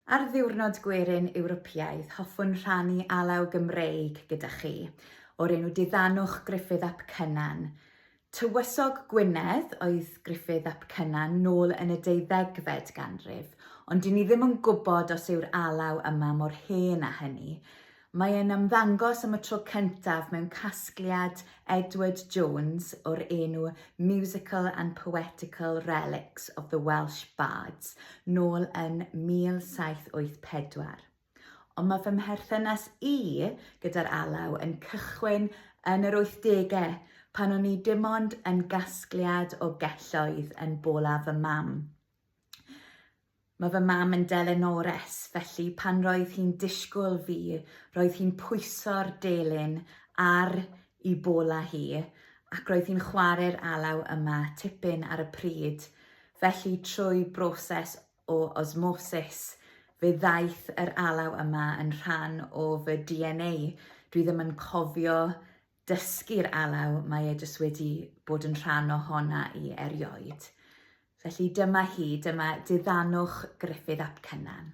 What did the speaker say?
Ar ddiwrnod gwerin Ewropeaidd, hoffwn rhannu alaw Gymreig gyda chi, o'r enw Diddanwch Gruffydd ap Cynan. Tywysog Gwynedd oedd Gruffydd ap Cynan nôl yn y 18fed ganrif, ond dyn ni ddim yn gwybod os yw'r alaw yma mor hen â hynny. Mae e'n ymddangos am y tro cyntaf mewn casgliad Edward Jones o'r enw Musical and Poetical Relics of the Welsh Bards, nôl yn 1784. Ond mae fy mherthynas i gyda'r alaw yn cychwyn yn yr 80au, pan o'n i dim ond yn gasgliad o gelloedd yn bola fy mam. Mae fy mam yn delenores, felly pan roedd hi'n disgwyl fi, roedd hi'n pwyso'r delyn ar ei bola hi, ac roedd hi'n chwarae'r alaw yma tipyn ar y pryd. Felly trwy broses o osmosis, fe ddaeth yr alaw yma yn rhan o fy DNA. Dwi ddim yn cofio dysgu'r alaw, mae e jyst wedi bod yn rhan ohona i erioed. Felly dyma hi, dyma Diddanwch Gruffydd ap Cynan.